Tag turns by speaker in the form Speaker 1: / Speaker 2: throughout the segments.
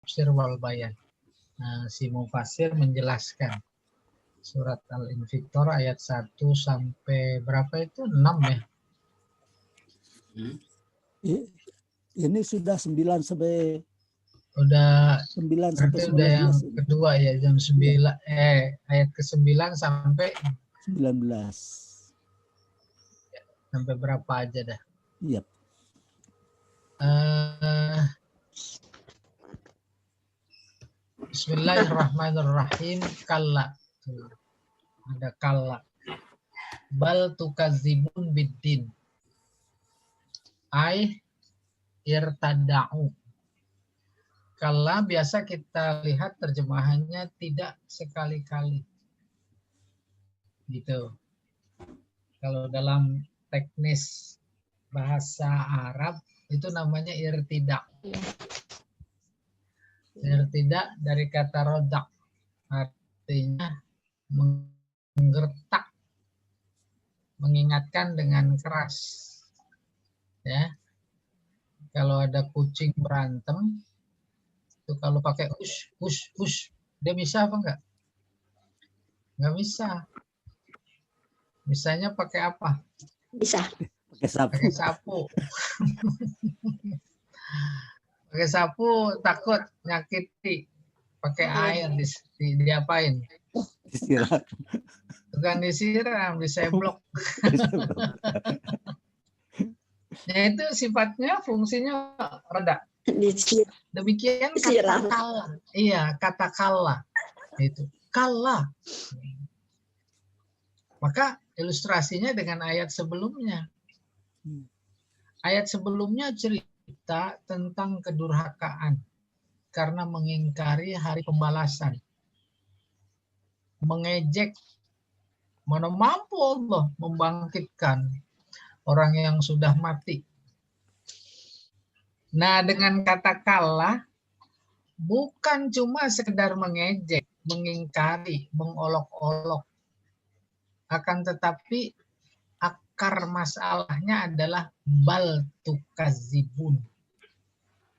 Speaker 1: tafsir wal bayan. Nah, si Mufassir menjelaskan surat Al-Infitor ayat 1 sampai berapa itu? 6 ya?
Speaker 2: Ini sudah 9 sampai
Speaker 1: Udah
Speaker 2: 9
Speaker 1: berarti
Speaker 2: sampai
Speaker 1: udah yang
Speaker 2: 11
Speaker 1: kedua ya, jam 9 ayat ke-9 sampai
Speaker 2: 19.
Speaker 1: Sampai berapa aja dah.
Speaker 2: Iya.
Speaker 1: Bismillahirrahmanirrahim. Kalla. Ada kalla. Bal tukazibun biddin. Ai irtada'u. Kalla biasa kita lihat terjemahannya tidak sekali-kali. Gitu. Kalau dalam teknis bahasa Arab itu namanya irtidak. Irtidak dari kata rodak, artinya menggertak, mengingatkan dengan keras. Ya, kalau ada kucing berantem, itu kalau pakai ush, dia bisa apa enggak? Enggak bisa. Misalnya pakai apa?
Speaker 3: Bisa.
Speaker 2: Pakai sapu.
Speaker 1: Pakai sapu. Pakai sapu takut nyakiti. Pakai air diapain?
Speaker 2: Disiram.
Speaker 1: Bukan disiram, diseblok. Nah, itu sifatnya fungsinya reda. Demikian kata kala. Iya, kata kala. Itu kala. Maka ilustrasinya dengan ayat sebelumnya. Ayat sebelumnya cerita tentang kedurhakaan karena mengingkari hari pembalasan. Mengejek, mana mampu Allah membangkitkan orang yang sudah mati. Nah, dengan kata kala bukan cuma sekedar mengejek, mengingkari, mengolok-olok. Akan tetapi akar masalahnya adalah bal tukazibun.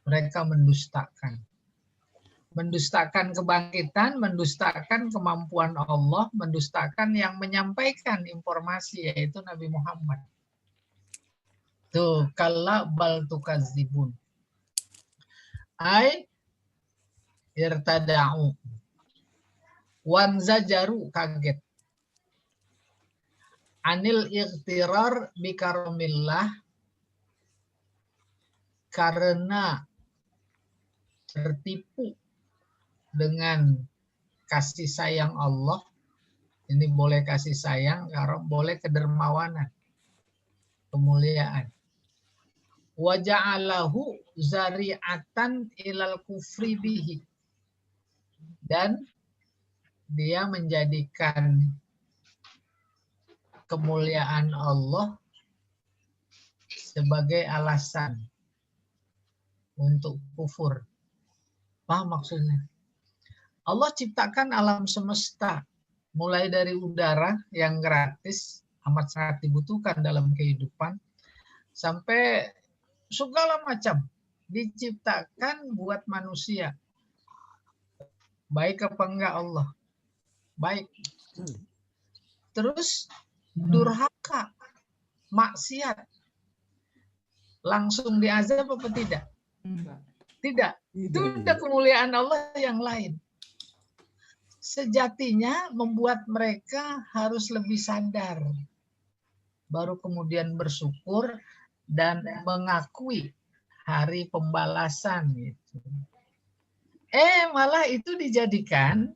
Speaker 1: Mereka mendustakan. Mendustakan kebangkitan, mendustakan kemampuan Allah, mendustakan yang menyampaikan informasi, yaitu Nabi Muhammad. Tuh, kalla bal tukazibun. Ai irtada'u. Wanzajaru, kaget. Anil ightirar bikaromillah, karena tertipu dengan kasih sayang Allah. Ini boleh kasih sayang, boleh kedermawanan, kemuliaan. Wa ja'alahu zari'atan ilal kufri bihi. Dan dia menjadikan kemuliaan Allah sebagai alasan untuk kufur. Paham maksudnya? Allah ciptakan alam semesta, mulai dari udara yang gratis, amat sangat dibutuhkan dalam kehidupan, sampai segala macam diciptakan buat manusia. Baik apa enggak Allah? Baik. Terus durhaka, maksiat, langsung diazab apa tidak? Tidak. Itu udah kemuliaan Allah yang lain. Sejatinya membuat mereka harus lebih sadar. Baru kemudian bersyukur dan mengakui hari pembalasan gitu. Malah itu dijadikan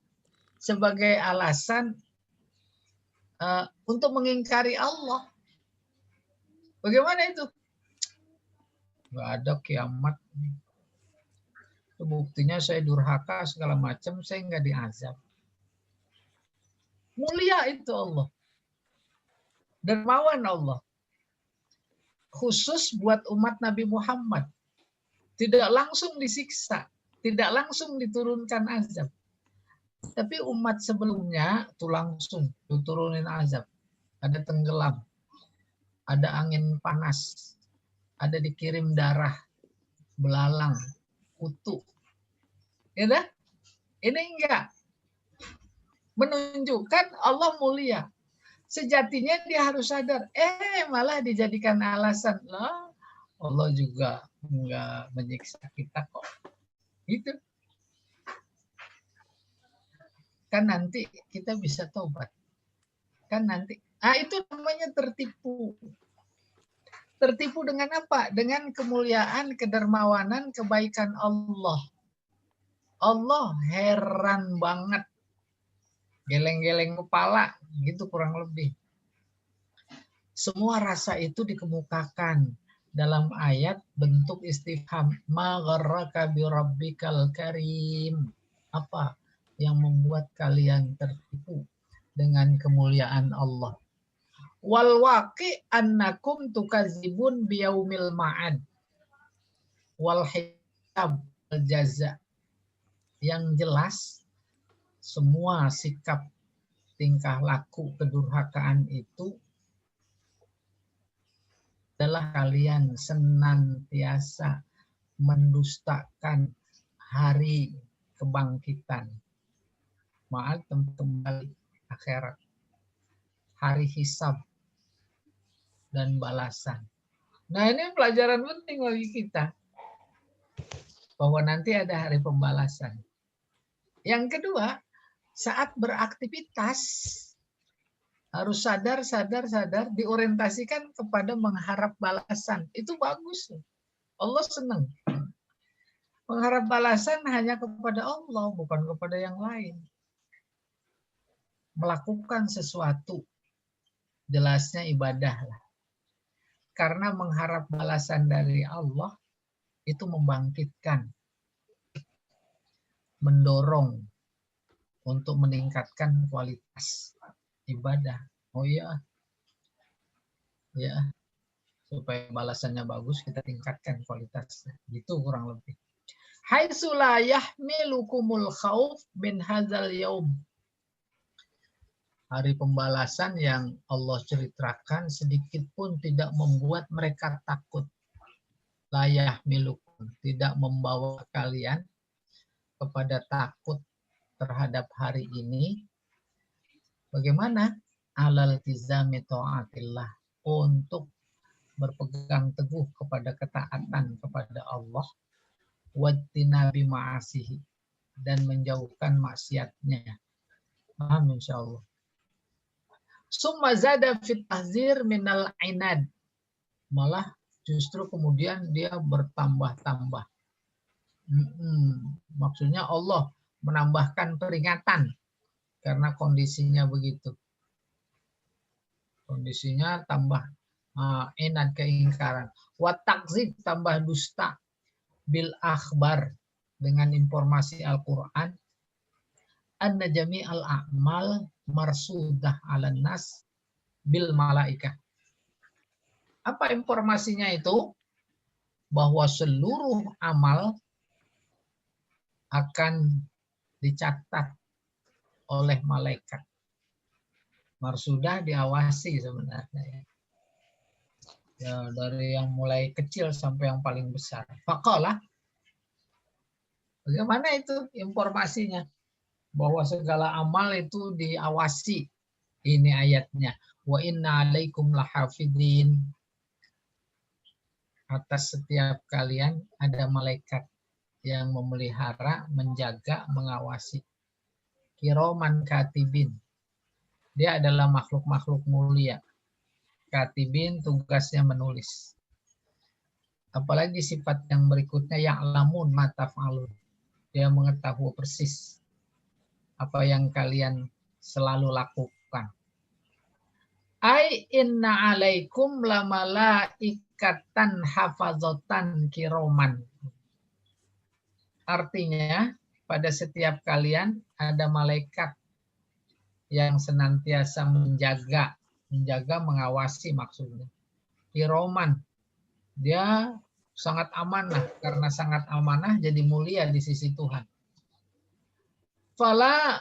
Speaker 1: sebagai alasan untuk mengingkari Allah. Bagaimana itu? Nggak ada kiamat. Buktinya saya durhaka segala macam, saya nggak diazab. Mulia itu Allah. Dermawan Allah. Khusus buat umat Nabi Muhammad. Tidak langsung disiksa. Tidak langsung diturunkan azab. Tapi umat sebelumnya itu langsung diturunin azab. Ada tenggelam. Ada angin panas. Ada dikirim darah. Belalang. Kutu. Ya dah? Ini enggak menunjukkan Allah mulia. Sejatinya dia harus sadar, malah dijadikan alasan lah. Allah juga enggak menyiksa kita kok. Gitu. Kan nanti kita bisa tobat. Kan nanti. Itu namanya tertipu. Tertipu dengan apa? Dengan kemuliaan, kedermawanan, kebaikan Allah. Allah heran banget. Geleng-geleng kepala, gitu kurang lebih. Semua rasa itu dikemukakan dalam ayat bentuk istifham. Ma gharraka bi rabbikal karim. Apa yang membuat kalian tertipu dengan kemuliaan Allah? Wal waqi annakum tukazibun biyaumil ma'ad wal hisab al jaza. Yang jelas semua sikap tingkah laku kedurhakaan itu adalah kalian senantiasa mendustakan hari kebangkitan. Maaf, kembali akhirat. Hari hisab dan balasan. Nah, ini pelajaran penting bagi kita. Bahwa nanti ada hari pembalasan. Yang kedua, saat beraktivitas harus sadar diorientasikan kepada mengharap balasan. Itu bagus. Allah senang. Mengharap balasan hanya kepada Allah, bukan kepada yang lain. Melakukan sesuatu, jelasnya ibadah lah. Karena mengharap balasan dari Allah, itu membangkitkan, mendorong untuk meningkatkan kualitas ibadah. Oh iya, ya, supaya balasannya bagus kita tingkatkan kualitasnya. Gitu kurang lebih. Haitsu la yahmilukumul khauf bin hadzal yaum. Hari pembalasan yang Allah ceritakan sedikit pun tidak membuat mereka takut. La yahmilukum, tidak membawa kalian kepada takut terhadap hari ini. Bagaimana? Alal tizami ta'atillah, untuk berpegang teguh kepada ketaatan kepada Allah, wattinabi ma'asihi, dan menjauhkan maksiatnya. Paham insyaallah. Summa zada fit tahzir minal inad. Malah justru kemudian dia bertambah-tambah. Maksudnya Allah menambahkan peringatan karena kondisinya begitu. Kondisinya tambah inad, keingkaran. Wa takzib, tambah dusta. Bil akhbar, dengan informasi Al-Quran. Anna jami'al a'mal marsudah 'alan nas bil malaikah. Apa informasinya itu? Bahwa seluruh amal akan dicatat oleh malaikat. Marsudah diawasi sebenarnya. Ya, dari yang mulai kecil sampai yang paling besar. Faqala, bagaimana itu informasinya? Bahwa segala amal itu diawasi. Ini ayatnya. Wa inna alaikum lahafidin. Atas setiap kalian ada malaikat yang memelihara, menjaga, mengawasi. Kiroman katibin. Dia adalah makhluk-makhluk mulia. Katibin tugasnya menulis. Apalagi sifat yang berikutnya, ya'lamun ma taf'alun. Dia mengetahui persis apa yang kalian selalu lakukan. Ai inna alaikum lamalaikatan hafazatan kiroman. Artinya pada setiap kalian ada malaikat yang senantiasa menjaga, mengawasi maksudnya. Kiroman, dia sangat amanah, karena sangat amanah jadi mulia di sisi Tuhan. Fala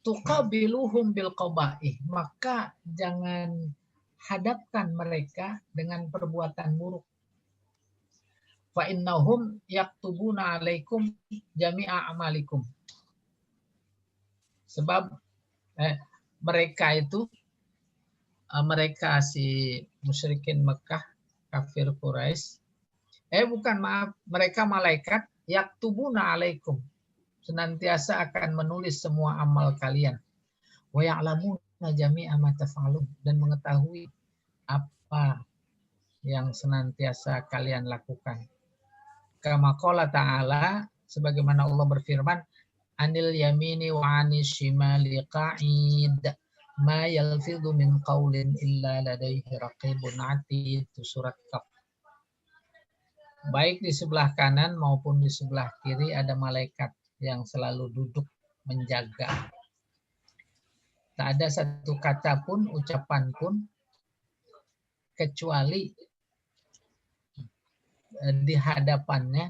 Speaker 1: tuqabiluhum bil qabaih, maka jangan hadapkan mereka dengan perbuatan buruk. fa innahum yaktubuna alaikum jami'a amalikum. Sebab mereka itu mereka si musyrikin Mekah, kafir Quraisy, bukan maaf, mereka malaikat yaktubuna alaikum, senantiasa akan menulis semua amal kalian. Wa ya'lamuna jami'a ma taf'alun, dan mengetahui apa yang senantiasa kalian lakukan. Kama qala ta'ala, sebagaimana Allah berfirman, anil yamini wa anis shimali qa'id ma yalfidhu min qawlin illa ladaihi raqibun atid. Itu surat Kaf. Baik di sebelah kanan maupun di sebelah kiri ada malaikat yang selalu duduk menjaga. Tak ada satu kata pun, ucapan pun, kecuali di hadapannya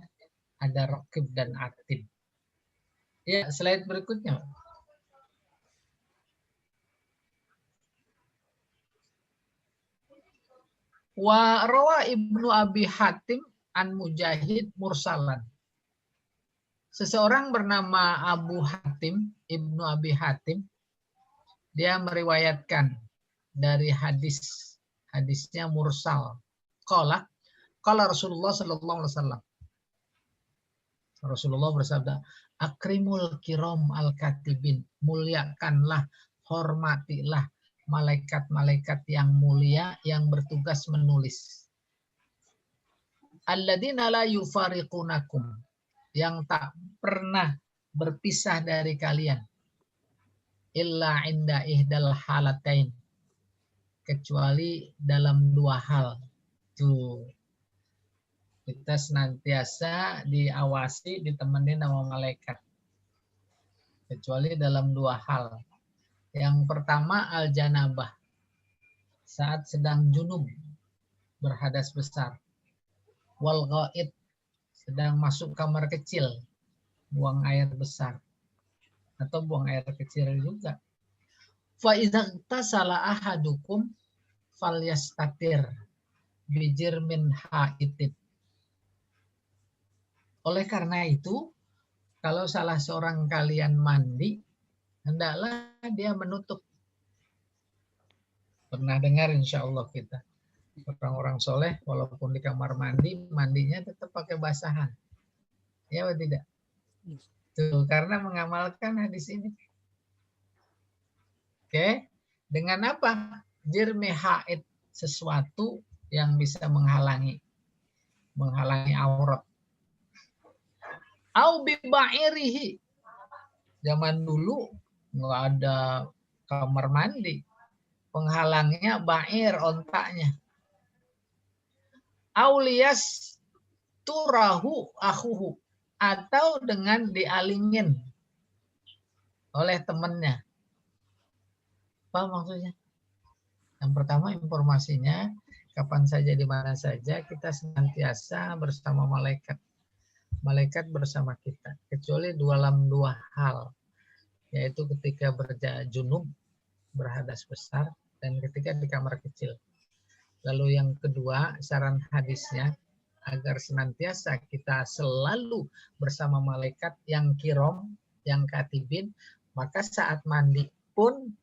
Speaker 1: ada raqib dan atid. Ya, slide berikutnya. Wa rawa Ibnu Abi Hatim an Mujahid mursalan. Seseorang bernama Abu Hatim, Ibnu Abi Hatim, dia meriwayatkan dari hadisnya mursal. Qala Rasulullah sallallahu alaihi wasallam. Rasulullah bersabda, akrimul kiram al-katibin, muliakanlah, hormatilah malaikat-malaikat yang mulia yang bertugas menulis. Alladzina la yufariqunakum, yang tak pernah berpisah dari kalian. Illa inda ihdal halatain, kecuali dalam dua hal. Tuh, kita senantiasa diawasi, ditemenin sama malaikat. Kecuali dalam dua hal. Yang pertama al-janabah, saat sedang junub, berhadas besar. Wal ghaid, sedang masuk kamar kecil, buang air besar. Atau buang air kecil juga. Fa idza tasala ahadukum falyastatir bijir min haitid. Oleh karena itu, kalau salah seorang kalian mandi, hendaklah dia menutup. Pernah dengar insya Allah kita. Orang-orang soleh walaupun di kamar mandi, mandinya tetap pakai basahan. Ya atau tidak? Tuh, karena mengamalkan hadis ini. Oke. Dengan apa? Jirmi haid, sesuatu yang bisa menghalangi aurat. Au bi ba'irihi. Zaman dulu nggak ada kamar mandi, penghalangnya ba'ir, ontaknya. Aulias turahu akhuhu, atau dengan dialingin oleh temannya. Apa maksudnya? Yang pertama, informasinya kapan saja, di mana saja, kita senantiasa bersama malaikat. Malaikat bersama kita, kecuali dalam dua hal, yaitu ketika junub, berhadas besar, dan ketika di kamar kecil. Lalu yang kedua, saran hadisnya, agar senantiasa kita selalu bersama malaikat yang kirom, yang katibin, maka saat mandi pun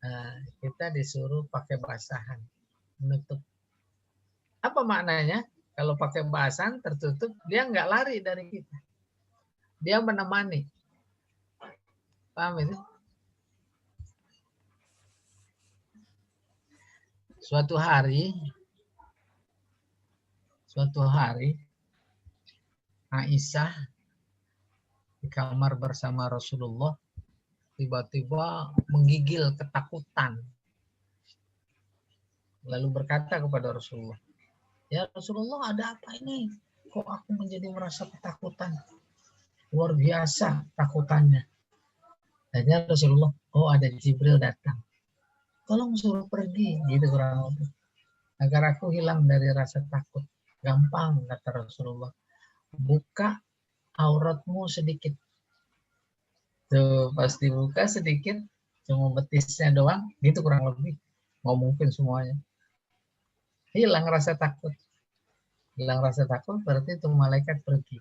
Speaker 1: kita disuruh pakai basahan, menutup. Apa maknanya? Kalau pakai basahan tertutup, dia nggak lari dari kita. Dia menemani. Paham itu? Suatu hari Aisyah di kamar bersama Rasulullah tiba-tiba menggigil ketakutan. Lalu berkata kepada Rasulullah, ya Rasulullah, ada apa ini? Kok aku menjadi merasa ketakutan? Luar biasa takutannya. Akhirnya Rasulullah, oh ada Jibril datang. Tolong suruh pergi, gitu kurang lebih. Agar aku hilang dari rasa takut. Gampang, kata Rasulullah. Buka auratmu sedikit. Tuh, pas dibuka sedikit, cuma betisnya doang, gitu kurang lebih. Nggak mungkin semuanya. Hilang rasa takut. Hilang rasa takut berarti itu malaikat pergi.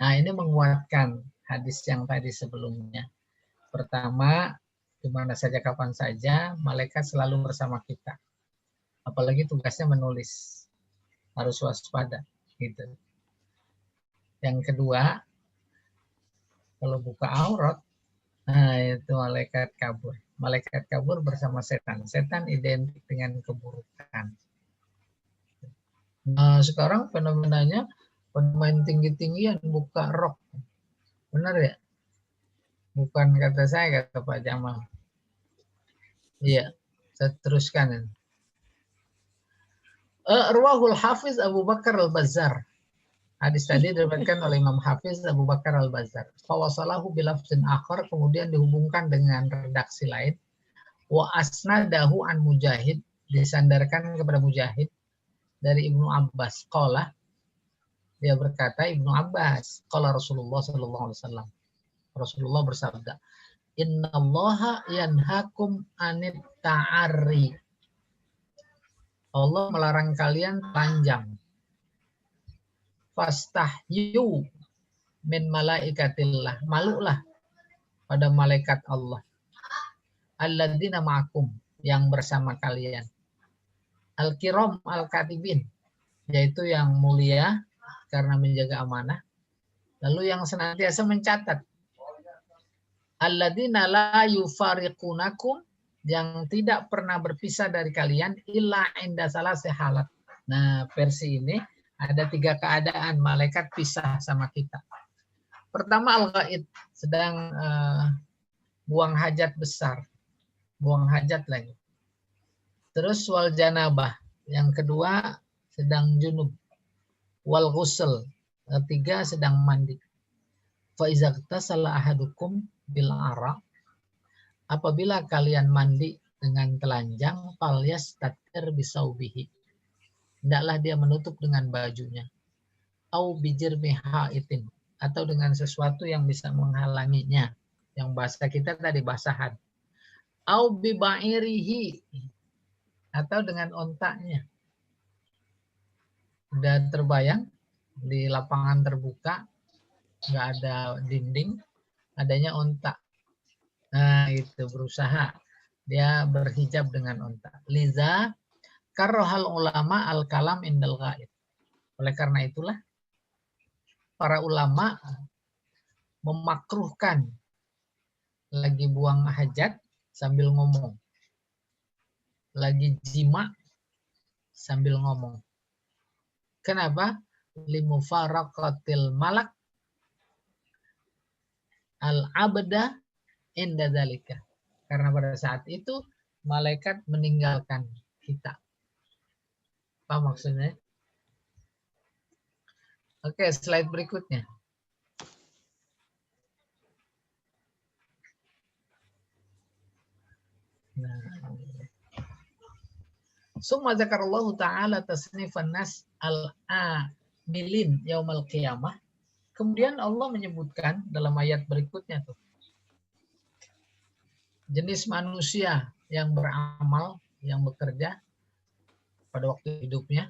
Speaker 1: Nah, ini menguatkan hadis yang tadi sebelumnya. Pertama, di mana saja kapan saja malaikat selalu bersama kita. Apalagi tugasnya menulis. Harus waspada gitu. Yang kedua, kalau buka aurat, nah itu malaikat kabur. Malaikat kabur bersama setan. Setan identik dengan keburukan. Nah, sekarang fenomenanya pemain tinggi-tinggian buka rok. Benar ya? Bukan kata saya, kata Pak Jamal. Iya, saya teruskan. Ruwahul Hafiz Abu Bakar Al-Bazzar. Hadis tadi diriwayatkan oleh Imam Hafiz Abu Bakar Al-Bazzar. Fawasalahu bilafzin akhar, kemudian dihubungkan dengan redaksi lain. Wa asnadahu an Mujahid, disandarkan kepada Mujahid dari Ibnu Abbas. Qala, dia berkata, Ibnu Abbas, qala Rasulullah sallallahu alaihi wasallam. Rasulullah bersabda, "Innallaha yanhakum anit ta'arri." Allah melarang kalian telanjang. Fastahyu min malaikatillah, malulah pada malaikat Allah. Alladzina ma'akum, yang bersama kalian. Al-kiram al-katibin, yaitu yang mulia karena menjaga amanah. Lalu yang senantiasa mencatat. Alladzina la yufariqunakum, yang tidak pernah berpisah dari kalian illa inda salasi halat. Nah, versi ini ada 3 keadaan malaikat pisah sama kita. Pertama, al-ghaid, sedang buang hajat besar. Buang hajat lagi. Terus wal janabah, yang kedua sedang junub. Wal ghusl, ketiga sedang mandi. Fa iza tasala ahadukum bil ara, apabila kalian mandi dengan telanjang, falyas tatir bisaubihi, hendaklah dia menutup dengan bajunya. Au bijirmi haitin, atau dengan sesuatu yang bisa menghalanginya. Yang bahasa kita tadi basahan. Au bibairihi, atau dengan ontaknya. Udah terbayang di lapangan terbuka, nggak ada dinding, adanya ontak. Nah, itu berusaha dia berhijab dengan ontak. Liza karrohal ulama al kalam indal ghaib. Oleh karena itulah para ulama memakruhkan lagi buang hajat sambil ngomong, lagi jima sambil ngomong. Kenapa? Limufaraqatil malak al abda inda dzalika. Karena pada saat itu malaikat meninggalkan kita. Apa maksudnya? Oke, slide berikutnya. Summa dzakarallahu ta'ala tasnifan nas al-amilin yaumal qiyamah. Kemudian Allah menyebutkan dalam ayat berikutnya tuh, jenis manusia yang beramal, yang bekerja pada waktu hidupnya,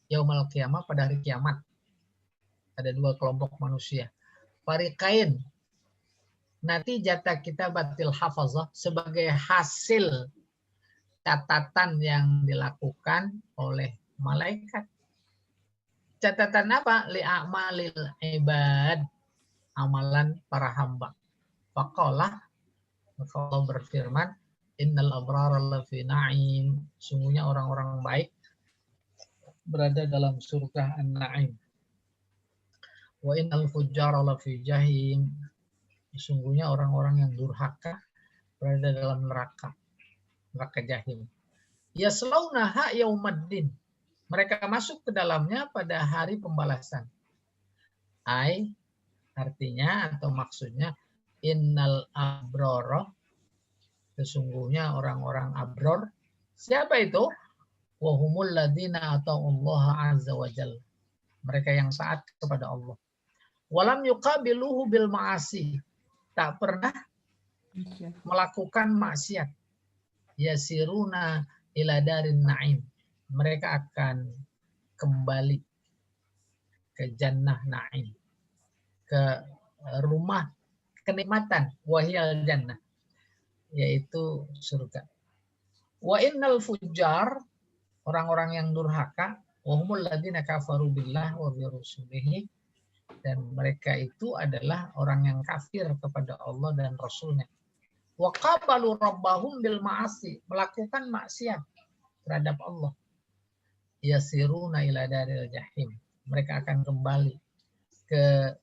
Speaker 1: yaumal qiyamah, pada hari kiamat. Ada 2 kelompok manusia. Fariqain, nanti jatah kita batil hafazah, sebagai hasil catatan yang dilakukan oleh malaikat. Catatan apa? Li'amalil ibad, amalan para hamba. Faqalah, maka Allah berfirman, innal abrara lafi na'im, sungguhnya orang-orang baik berada dalam surga an-na'im. Wa innal fujjara lafi jahim, sungguhnya orang-orang yang durhaka berada dalam neraka jahim. Yaslaunaha yaumaddin, mereka masuk ke dalamnya pada hari pembalasan. Artinya atau maksudnya, innal abrara, sesungguhnya orang-orang abror. Siapa itu? Wahumul ladzina ata'ullaha azza wa jalla, mereka yang taat kepada Allah. Walam yuqabiluhu bil ma'asi, tak pernah melakukan maksiat. Yasiruna ila darin na'im, mereka akan kembali ke jannah na'im, ke rumah kenikmatan, wahiyal jannah, yaitu surga. Wa innal fujjar, orang-orang yang durhaka, wa humul ladzina kafaru billah wa bi rusulihi, dan mereka itu adalah orang yang kafir kepada Allah dan Rasulnya. Wa qabalu rabbahum bil ma'asi, melakukan maksiat terhadap Allah. Yasiruna ila daril jahim, mereka akan kembali ke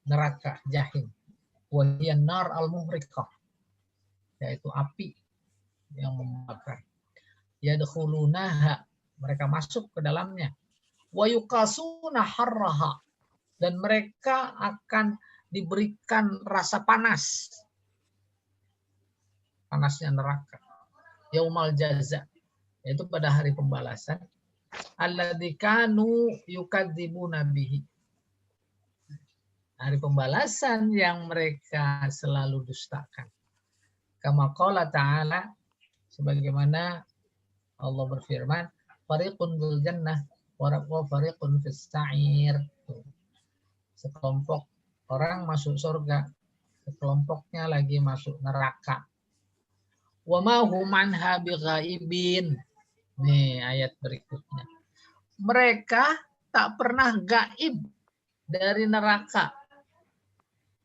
Speaker 1: neraka jahim. Wa hiya nar al muhriqah, yaitu api yang membakar. Yadkhulunaha, mereka masuk ke dalamnya. Wa yuqasuna harraha, dan mereka akan diberikan rasa panas, panasnya neraka. Yaumal jaza, yaitu pada hari pembalasan. Alladzi kanu yukadzibuna bihi, hari pembalasan yang mereka selalu dustakan. Kama qala ta'ala, sebagaimana Allah berfirman, fariqun bil jannah wa fariqun fis sa'ir. Sekelompok orang masuk surga, sekelompoknya lagi masuk neraka. Wa ma hum anha bighaibin. Nih ayat berikutnya. Mereka tak pernah gaib dari neraka.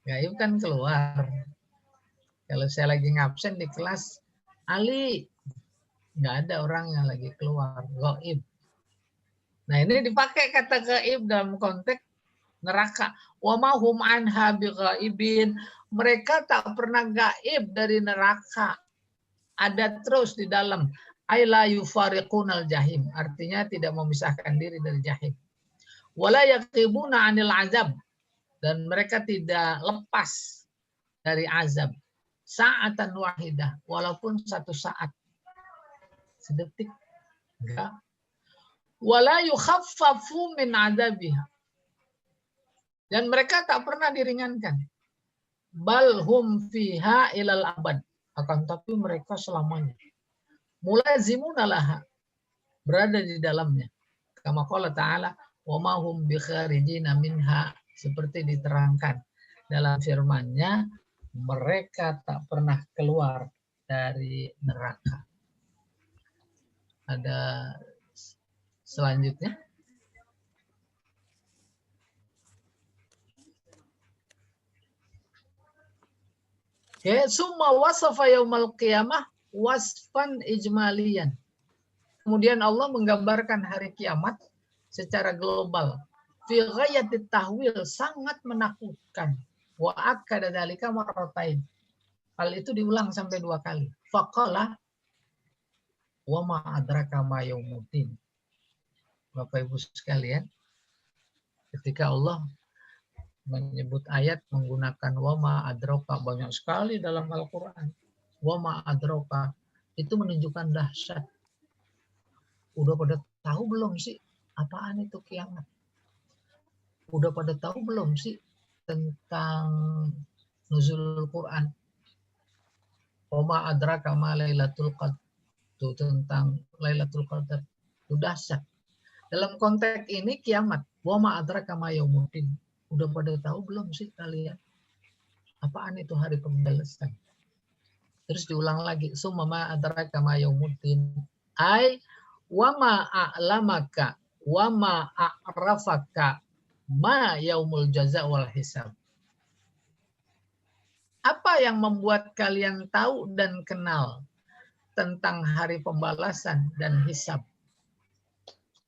Speaker 1: Gaib kan keluar. Kalau saya lagi ngabsen di kelas, Ali, nggak ada orang yang lagi keluar, gaib. Nah ini dipakai kata gaib dalam konteks neraka. Wa ma hum anha bighaibin. Mereka tak pernah gaib dari neraka. Ada terus di dalam. Ay la yufariqunal jahim, artinya tidak memisahkan diri dari jahim. Wala yaqibuna anil azab, dan mereka tidak lepas dari azab. Sa'atan wahidah, walaupun satu saat, sedetik, enggak. Wala yukhaffafu min azabiha, dan mereka tak pernah diringankan. Bal hum fiha ilal abad, akan tapi mereka selamanya. Mulazimuna laha, berada di dalamnya. Kama qala ta'ala, wa ma hum bikharijina minha, seperti diterangkan dalam firman-Nya, mereka tak pernah keluar dari neraka. Ada selanjutnya. Oke, summa wasafa yaumal qiyamah wasfan ijmaliyan. Kemudian Allah menggambarkan hari kiamat secara global. Fi ghayatit tahwil, sangat menakutkan. Wa akkada dzalika marratain. Hal itu diulang sampai 2 kali. Faqala wa ma adraka ma yaumuddin. Bapak Ibu sekalian, ketika Allah menyebut ayat menggunakan wa ma adraka, banyak sekali dalam Al-Qur'an. Wa ma adraka itu menunjukkan dahsyat. Udah pada tahu belum sih apaan itu kiamat? Udah pada tahu belum sih tentang nuzul Quran? Wa ma adraka ma lailatul qadar, itu tentang Lailatul Qadar. Itu dahsyat. Dalam konteks ini kiamat. Wa ma adraka ma yaumuddin. Udah pada tahu belum sih kalian apaan itu hari pembalasan? Terus diulang lagi, summa ma adraka ma yaumuddin. Ai wa ma a'lamaka wa ma a'rafaka ma yaumul jaza wal hisab. Apa yang membuat kalian tahu dan kenal tentang hari pembalasan dan hisab?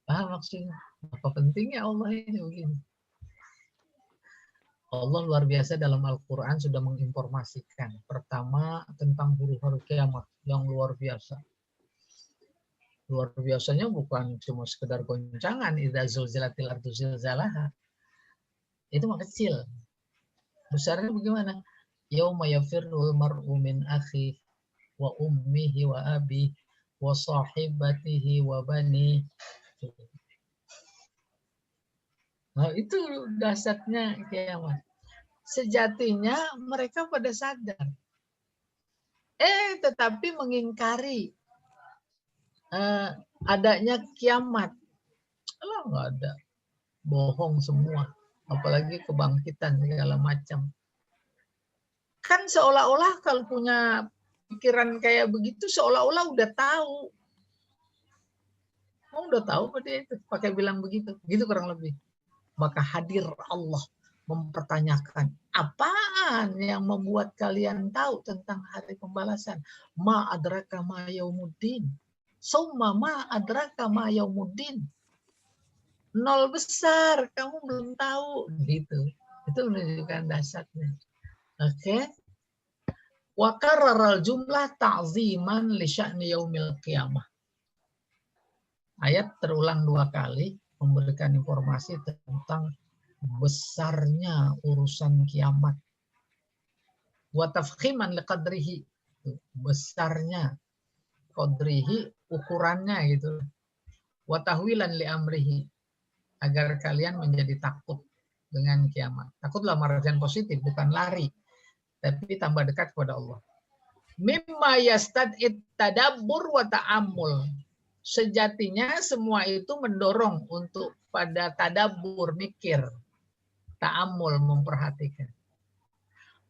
Speaker 1: Paham maksudnya? Apa pentingnya Allah ini begini? Allah luar biasa dalam Al-Quran sudah menginformasikan. Pertama tentang hari kiamat yang luar biasa. Luar biasanya bukan cuma sekedar goncangan, idza zulzilatil ardu zilzalaha. Itu mah kecil. Besarnya bagaimana? Yauma yafirrul mar'u min akhi wa ummihi wa abi wa sahibatihi wa bani. Nah, itu dahsyatnya kiamat. Sejatinya mereka pada sadar. Tetapi mengingkari adanya kiamat. Allah nggak ada. bohong semua. Apalagi kebangkitan segala macam. Kan seolah-olah kalau punya pikiran kayak begitu, seolah-olah udah tahu. Oh, udah tahu apa dia itu? Pakai bilang begitu. Gitu kurang lebih. Maka hadir Allah mempertanyakan, apaan yang membuat kalian tahu tentang hari pembalasan? Ma adraka ma yaumuddin. Summa ma adraka ma yaumuddin. Nol besar, kamu belum tahu. Gitu. Itu menunjukkan dasarnya. Oke. Wa karraral jumlah ta'ziman li sya'ni yaumil qiyamah. Ayat terulang 2 kali memberikan informasi tentang besarnya urusan kiamat. Wa tafkhiman liqadrihi, besarnya qadrihi, ukurannya gitu. Wa tahwilan li amrihi, agar kalian menjadi takut dengan kiamat. Takutlah artian positif, bukan lari, tapi tambah dekat kepada Allah. Mimma yastad'id tadabbur wa ta'ammul. Sejatinya semua itu mendorong untuk pada tadabbur, mikir, ta'ammul, memperhatikan.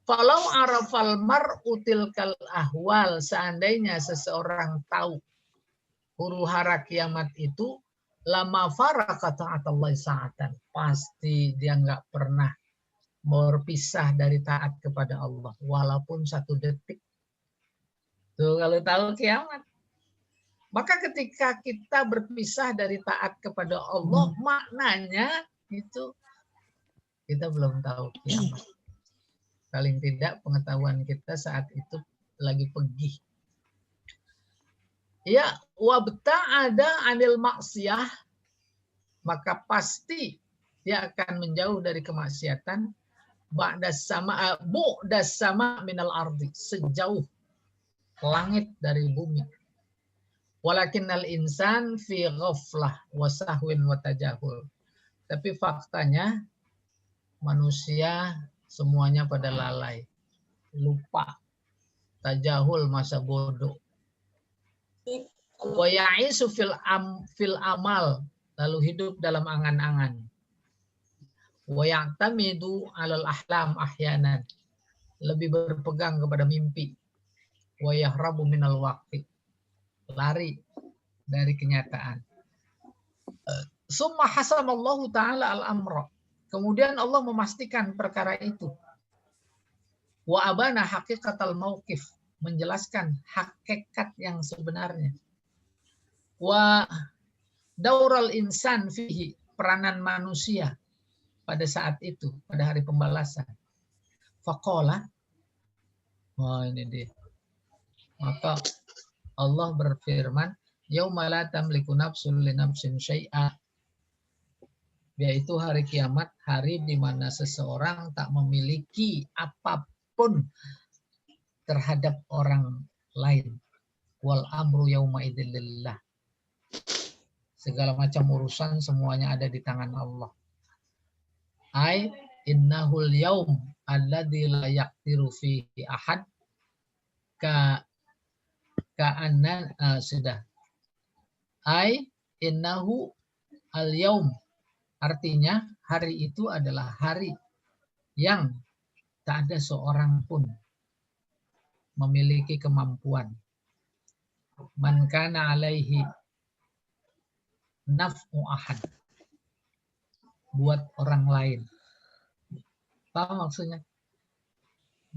Speaker 1: Falau arafal mar'u tilkal ahwal, seandainya seseorang tahu huru hara kiamat itu, lama faraka ta'atallahi sa'atan, pasti dia nggak pernah berpisah dari taat kepada Allah walaupun 1 detik. Tuh, kalau tahu kiamat. Maka ketika kita berpisah dari taat kepada Allah, maknanya itu kita belum tahu kiamat. Paling tidak pengetahuan kita saat itu lagi pergi. Ya, wabta'ada anil maksiyah, maka pasti dia akan menjauh dari kemaksiatan. Ba'das sama minal ardi, sejauh langit dari bumi. Walakinnal insan fi ghaflah wa sahwin wa tajahul. Tapi faktanya manusia semuanya pada lalai, lupa, tajahul, masa bodoh. Wa ya'isu fil amal, lalu hidup dalam angan-angan. Wa ya'tamidu 'alal ahlam ahyanan, lebih berpegang kepada mimpi. Wa yahrabu minal waqti, lari dari kenyataan. Summa hasamallahu ta'ala al-amra, kemudian Allah memastikan perkara itu. Wa abana haqiqatal mauqif, menjelaskan hakikat yang sebenarnya. Wa daural insan fihi, peranan manusia pada saat itu, pada hari pembalasan. Faqala, ini dia. Maka Allah berfirman, yauma la tamliku nafsun li nafsin syai'a, yaitu hari kiamat, hari di mana seseorang tak memiliki apapun terhadap orang lain. Wal amru yauma idzin lillah, segala macam urusan semuanya ada di tangan Allah. Ai innahul yaum alladzi la yaqdiru fihi ahad ka'anna sudah. Ai innahu al-yaum, artinya hari itu adalah hari yang tak ada seorang pun memiliki kemampuan. Man kana alaihi naf'u ahad, buat orang lain. Apa maksudnya?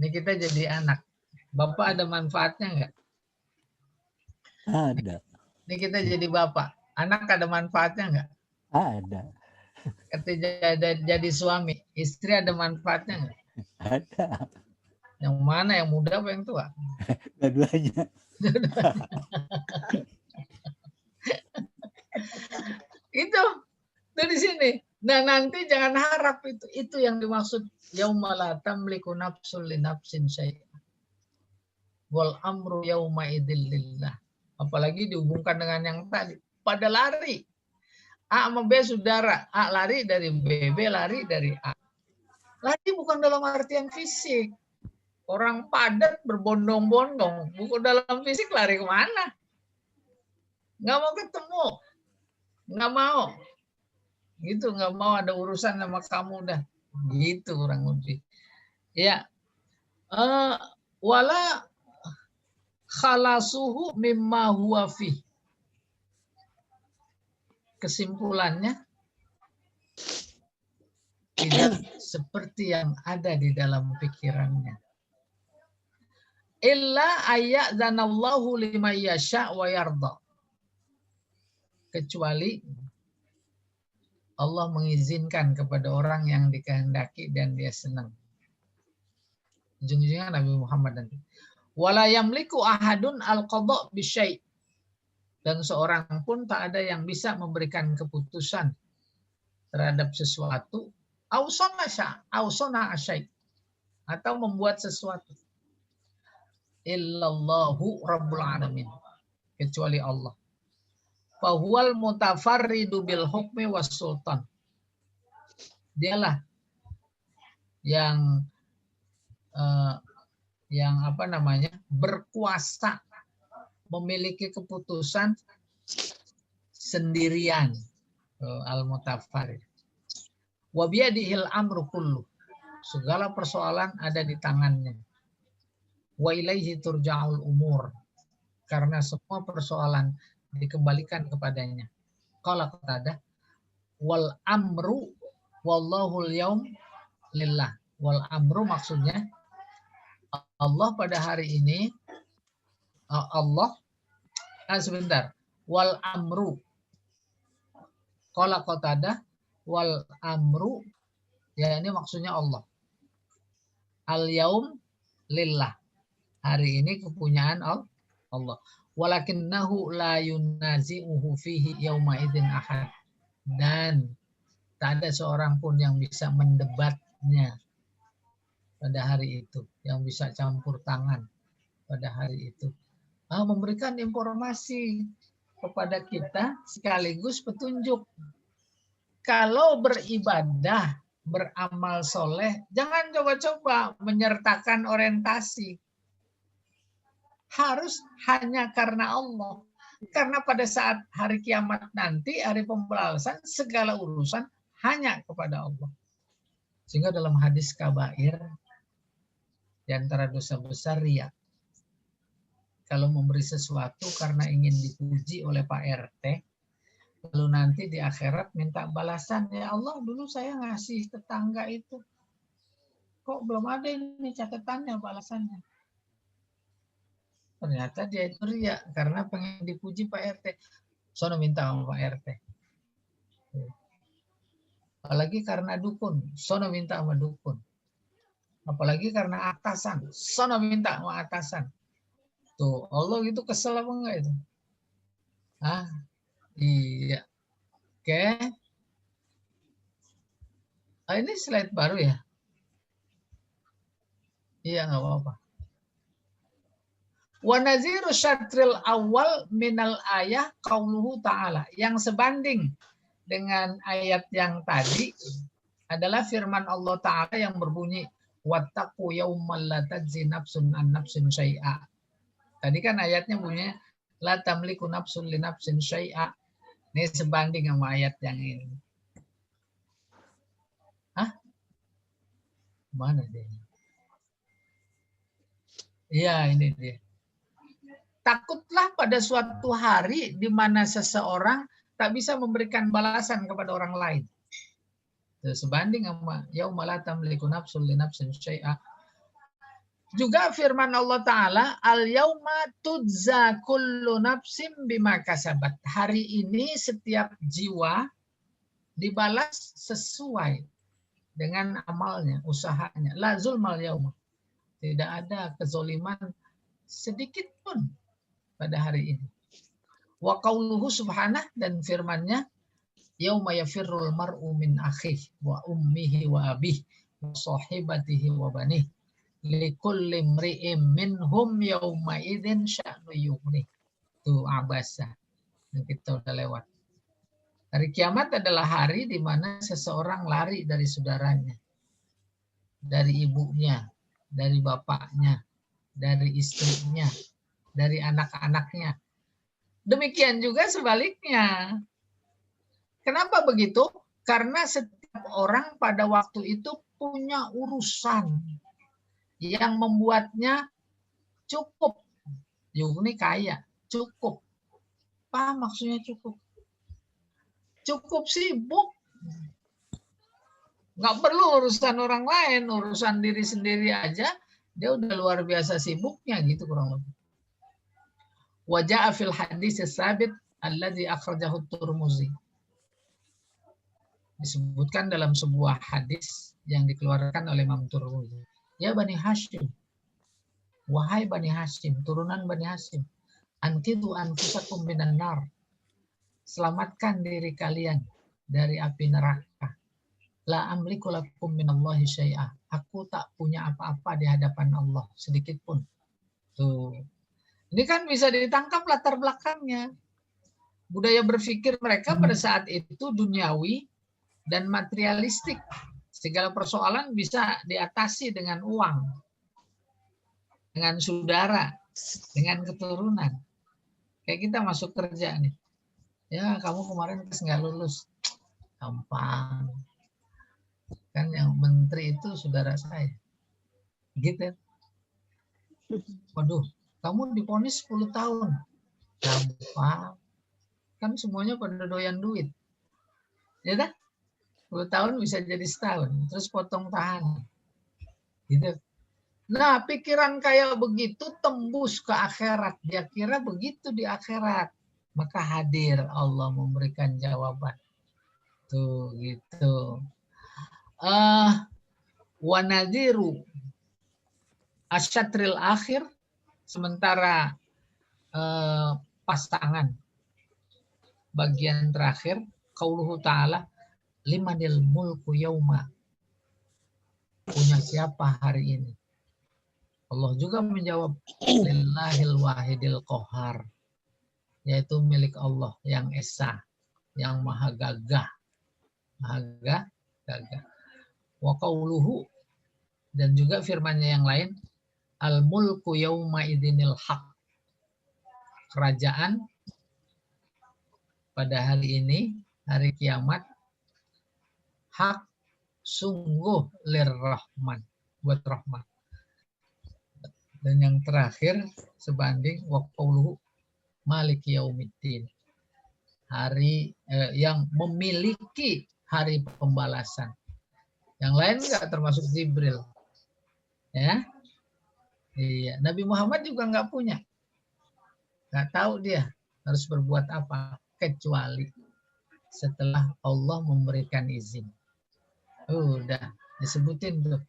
Speaker 1: Ini kita jadi anak. Bapak ada manfaatnya enggak?
Speaker 2: Ada.
Speaker 1: Ini kita jadi bapak. Anak ada manfaatnya enggak?
Speaker 2: Ada.
Speaker 1: Ketika jadi suami, istri ada manfaatnya enggak?
Speaker 2: Ada.
Speaker 1: Yang mana, yang muda apa yang tua?
Speaker 2: Dua-duanya.
Speaker 1: Itu dari sini. Nah, nanti jangan harap itu yang dimaksud yauma la tamliku nafsun li nafsin syai'a wal amru yauma idzil lillah. Apalagi dihubungkan dengan yang tadi, pada lari. A sama B saudara, A lari dari B, B lari dari A. Lari bukan dalam artian fisik. Orang padat berbondong-bondong, bukan dalam fisik, lari kemana? Nggak mau ketemu, nggak mau. Gitu, nggak mau ada urusan sama kamu dah. Gitu kurang lebih. Ya, wala khalasuhu mimma huwa fi. Kesimpulannya tidak seperti yang ada di dalam pikirannya. Illa ayyadzanallahu liman yasha wa yarda. Kecuali Allah mengizinkan kepada orang yang dikehendaki dan dia senang. Ujung-ujungnya Nabi Muhammad nanti. Wala yamliku ahadun al-qada' bisyai'. Dan seorang pun tak ada yang bisa memberikan keputusan terhadap sesuatu ausona asyai' atau membuat sesuatu. Illallahu rabbul alamin. Kecuali Allah. Fahuwal mutafarridu bil hukmi was sultan. Dialah yang berkuasa, memiliki keputusan sendirian. Al-mutafarrid. Wa biyadihil amru kullu. Segala persoalan ada di tangannya. Wa ilaihi turja'ul umur. Karena semua persoalan dikembalikan kepadanya. Qala Qatadah wal amru wallahul yaum lillah. Wal amru maksudnya Allah pada hari ini sebentar. Wal amru. Qala Qatadah wal amru, ya ini maksudnya Allah. Al yaum lillah. Hari ini kepunyaan Allah. Walakinnahu la yunazi'uhu fihi yauma idzin ahad. Dan tak ada seorang pun yang bisa mendebatnya pada hari itu, yang bisa campur tangan pada hari itu. Memberikan informasi kepada kita sekaligus petunjuk. Kalau beribadah, beramal soleh, jangan coba-coba menyertakan orientasi. Harus hanya karena Allah. Karena pada saat hari kiamat nanti, hari pembalasan, segala urusan hanya kepada Allah. Sehingga dalam hadis kabair, di antara dosa besar riya. Kalau memberi sesuatu karena ingin dipuji oleh Pak RT, lalu nanti di akhirat minta balasan, ya Allah dulu saya ngasih tetangga itu, kok belum ada ini catatannya balasannya. Ternyata dia itu riya karena pengen dipuji Pak RT. Sono minta sama Pak RT. Apalagi karena dukun, sono minta sama dukun. Apalagi karena atasan, sono minta sama atasan. Tuh, Allah itu kesel apa enggak itu? Iya. Oke. Ini slide baru ya? Iya, nggak apa-apa. Wa naziru syatril awal minal ayah qauluhu ta'ala. Yang sebanding dengan ayat yang tadi adalah firman Allah Ta'ala yang berbunyi wattaqu yaumal la tajzi nafsun an nafsin syai'a. Tadi kan ayatnya bunyinya la tamliku nafsun li nafsin syai'a. Ini sebanding sama ayat yang ini. Mana dia? Iya, ini dia. Takutlah pada suatu hari di mana seseorang tak bisa memberikan balasan kepada orang lain. Sebanding sama yauma la tamliku nafsun li nafsin syai'a. Juga firman Allah Ta'ala, al-yauma tujza kullu nafsim bima kasabat. Hari ini setiap jiwa dibalas sesuai dengan amalnya, usahanya. La zulmal yauma. Tidak ada kezoliman sedikit pun pada hari ini. Wa qauluhu subhanah, dan firman-Nya yauma yafirrul mar'u min akhihi wa ummihi wa abihi wa sahibatihi wa banihi likulli imri'in minhum yauma idzin sya'nu yughni. Itu Abasa yang kita udah lewat. Hari kiamat adalah hari di mana seseorang lari dari saudaranya, dari ibunya, dari bapaknya, dari istrinya, dari anak-anaknya. Demikian juga sebaliknya. Kenapa begitu? Karena setiap orang pada waktu itu punya urusan yang membuatnya cukup. Ini kaya, cukup. Apa maksudnya cukup? Cukup sibuk. Nggak perlu urusan orang lain, urusan diri sendiri aja, dia udah luar biasa sibuknya gitu kurang lebih. Wajah fil hadis sabit alladzi akhrajahu Tirmidzi. Disebutkan dalam sebuah hadis yang dikeluarkan oleh Imam Tirmidzi. Ya Bani Hashim, wahai Bani Hashim, turunan Bani Hashim, anqidhu anfusakum minan nar. Selamatkan diri kalian dari api neraka. La amliku lakum minallahi syai'ah. Aku tak punya apa-apa di hadapan Allah sedikit pun. Tuh. Ini kan bisa ditangkap latar belakangnya. Budaya berpikir mereka pada saat itu duniawi dan materialistik. Segala persoalan bisa diatasi dengan uang, dengan saudara, dengan keturunan. Kayak kita masuk kerja nih. Ya, kamu kemarin nggak lulus. Gampang. Kan yang menteri itu saudara saya. Gitu. Waduh, kamu divonis 10 tahun. Gampang. Kan semuanya pada doyan duit. Ya kan? 10 tahun bisa jadi setahun, terus potong tahanan. Gitu. Nah, pikiran kayak begitu tembus ke akhirat. Dia kira begitu di akhirat. Maka hadir Allah memberikan jawaban. Tuh, gitu. Wa nadhiru asyatril akhir, sementara pasangan bagian terakhir, qauluhu ta'ala, limanil mulku yauma. Punya siapa hari ini? Allah juga menjawab, lillahil wahidil qahar, yaitu milik Allah yang esa, yang maha gagah. Maha gagah. Wa qauluhu, dan juga firman-Nya yang lain, al mulku yauma idzinil haq. Kerajaan pada hari ini, hari kiamat, hak sungguh lirrahman, buat rahman. Dan yang terakhir sebanding wa qauluhu maliki yaumiddin, hari yang memiliki hari pembalasan. Yang lain enggak termasuk Jibril. Ya. Iya, Nabi Muhammad juga enggak punya. Enggak tahu dia harus berbuat apa kecuali setelah Allah memberikan izin. Udah disebutin tuh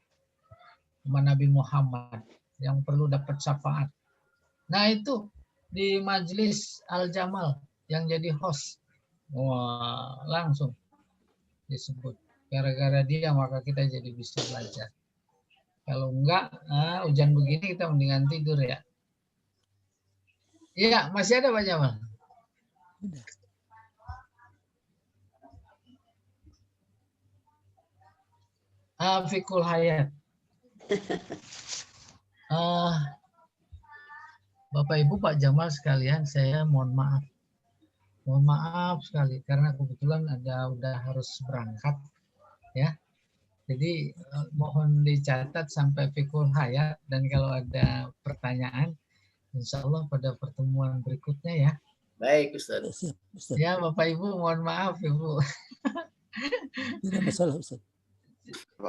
Speaker 1: sama Nabi Muhammad yang perlu dapat syafaat. Nah itu di majelis Al-Jamal yang jadi host. Wah, langsung disebut. Gara-gara dia maka kita jadi bisa belajar. Kalau enggak, hujan begini kita mendingan tidur ya. Iya, masih ada Pak Jamal? Fikul hayat. Bapak Ibu Pak Jamal sekalian, saya mohon maaf. Mohon maaf sekali karena kebetulan udah harus berangkat ya. Jadi mohon dicatat sampai fikul hayat, dan kalau ada pertanyaan insya Allah pada pertemuan berikutnya ya.
Speaker 3: Baik Ustaz.
Speaker 1: Ya Bapak Ibu mohon maaf Ibu.
Speaker 2: Tidak masalah Ustaz.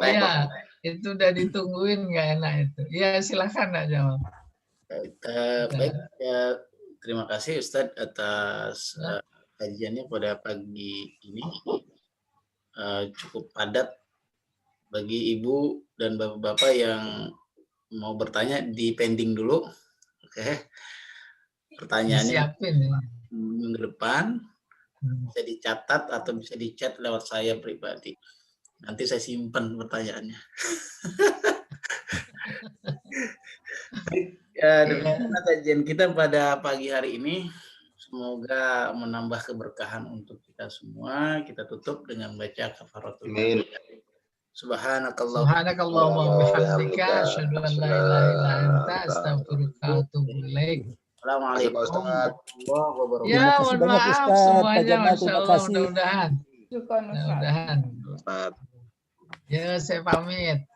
Speaker 1: Ya, itu udah ditungguin nggak enak itu. Ya silakan Pak Jamal.
Speaker 3: Baik, terima kasih Ustadz atas kajiannya pada pagi ini. Cukup padat bagi ibu dan bapak-bapak yang mau bertanya, di pending dulu. Oke. Pertanyaannya minggu depan bisa dicatat atau bisa dicat lewat saya pribadi. Nanti saya simpan pertanyaannya. Demikian kajian kita pada pagi hari ini. Semoga menambah keberkahan untuk kita semua. Kita tutup dengan baca kafaratul majlis.
Speaker 1: Subhanakallahumma wa bihamdika asyhadu an la ilaha illa anta astaghfiruka wa atubu ilaik.
Speaker 3: Assalamualaikum warahmatullahi wabarakatuh.
Speaker 1: Ya, mohon maaf semuanya, Masya Allah, mudah-mudahan
Speaker 4: Syukron Ustaz.
Speaker 1: Mudah-mudahan.
Speaker 3: Ustaz.
Speaker 1: Ya, saya pamit.